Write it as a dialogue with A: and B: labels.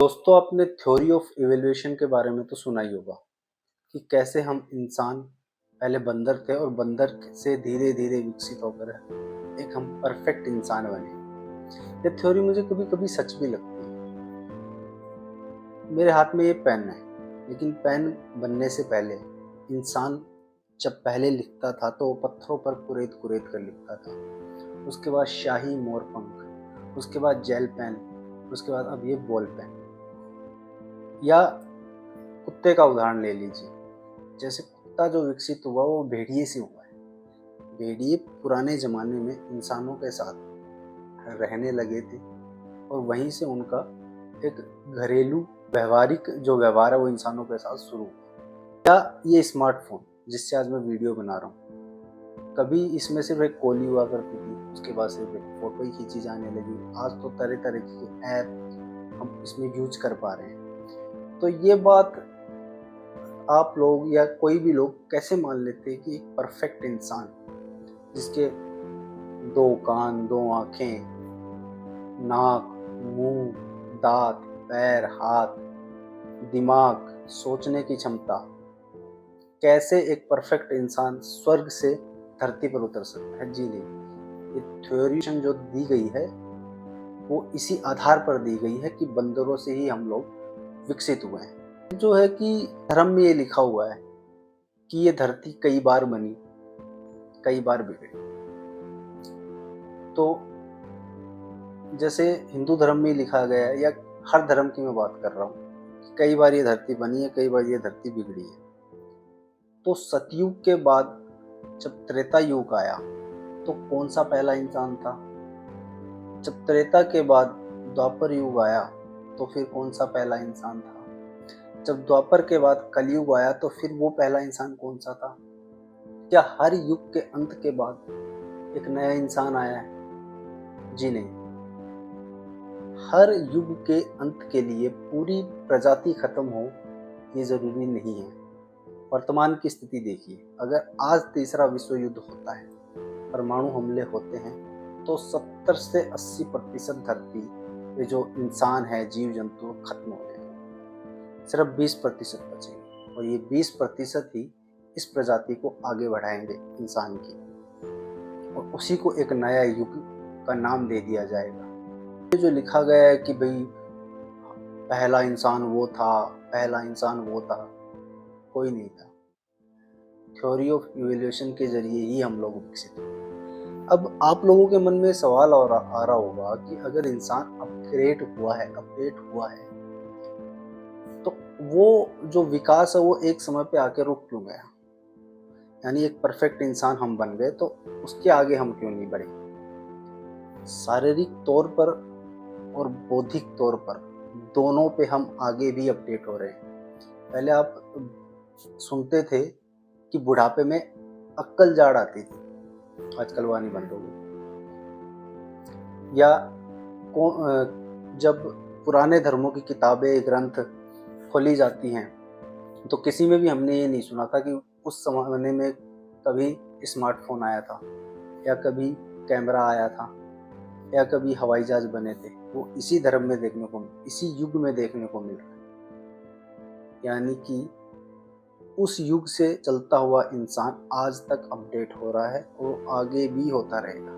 A: दोस्तों, आपने theory of evolution के बारे में तो सुना ही होगा कि कैसे हम इंसान पहले बंदर थे और बंदर से धीरे धीरे विकसित होकर एक हम परफेक्ट इंसान बने। ये थ्योरी मुझे कभी कभी सच भी लगती है। मेरे हाथ में ये पेन है, लेकिन पेन बनने से पहले इंसान जब पहले लिखता था तो वो पत्थरों पर कुरेद कुरेद कर लिखता था। उसके बाद शाही मोर पंख, उसके बाद जेल पेन, उसके बाद अब ये बॉल पेन। या कुत्ते का उदाहरण ले लीजिए। जैसे कुत्ता जो विकसित हुआ वो भेड़िए से हुआ है। भेड़िए पुराने ज़माने में इंसानों के साथ रहने लगे थे और वहीं से उनका एक घरेलू व्यवहारिक जो व्यवहार है वो इंसानों के साथ शुरू हुआ। या ये स्मार्टफोन जिससे आज मैं वीडियो बना रहा हूँ, कभी इसमें सिर्फ एक कॉल हुआ करती थी, उसके बाद सिर्फ एक फ़ोटो ही खींची जाने लगी। आज तो तरह तरह के ऐप हम इसमें यूज कर पा रहे हैं। तो ये बात आप लोग या कोई भी लोग कैसे मान लेते हैं कि एक परफेक्ट इंसान जिसके दो कान, दो आंखें, नाक, मुंह, दांत, पैर, हाथ, दिमाग, सोचने की क्षमता, कैसे एक परफेक्ट इंसान स्वर्ग से धरती पर उतर सकता है? जी नहीं, ये थ्योरी जो दी गई है वो इसी आधार पर दी गई है कि बंदरों से ही हम लोग विकसित हुए हैं। जो है कि धर्म में ये लिखा हुआ है कि ये धरती कई बार बनी, कई बार बिगड़ी। तो जैसे हिंदू धर्म में लिखा गया है, या हर धर्म की मैं बात कर रहा हूँ, कई बार ये धरती बनी है, कई बार ये धरती बिगड़ी है। तो सतयुग के बाद जब त्रेता युग आया तो कौन सा पहला इंसान था? जब त्रेता के बाद द्वापर युग आया तो फिर कौन सा पहला इंसान था? जब द्वापर के बाद कलयुग आया तो फिर वो पहला इंसान कौन सा था? क्या हर युग के अंत के बाद एक नया इंसान आया है? जी नहीं। हर युग के अंत के लिए पूरी प्रजाति खत्म हो ये जरूरी नहीं है। वर्तमान की स्थिति देखिए, अगर आज तीसरा विश्व युद्ध होता है, परमाणु हमले होते हैं, तो 70 से 80% धरती पे जो इंसान है, जीव जंतु खत्म हो जाएंगे। सिर्फ 20% बचेंगे और ये 20% ही इस प्रजाति को आगे बढ़ाएंगे इंसान की, और उसी को एक नया युग का नाम दे दिया जाएगा। ये जो लिखा गया है कि भाई पहला इंसान वो था, पहला इंसान वो था, कोई नहीं था। थ्योरी ऑफ इवोल्यूशन के जरिए ही हम लोग विकसित हुए। अब आप लोगों के मन में सवाल आ रहा होगा कि अगर इंसान अपग्रेड हुआ है, अपडेट हुआ है, तो वो जो विकास है वो एक समय पे आके रुक क्यों गया? यानी एक परफेक्ट इंसान हम बन गए तो उसके आगे हम क्यों नहीं बढ़े? शारीरिक तौर पर और बौद्धिक तौर पर दोनों पे हम आगे भी अपडेट हो रहे हैं। पहले आप सुनते थे कि बुढ़ापे में अक्कल जाड़ आती थी, आजकल वो नहीं बंद हो गई। या जब पुराने धर्मों की किताबें, ग्रंथ खोली जाती हैं तो किसी में भी हमने ये नहीं सुना था कि उस जमाने में कभी स्मार्टफोन आया था, या कभी कैमरा आया था, या कभी हवाई जहाज बने थे। वो इसी धर्म में देखने को, इसी युग में देखने को मिल रहा है। यानी कि उस युग से चलता हुआ इंसान आज तक अपडेट हो रहा है और आगे भी होता रहेगा।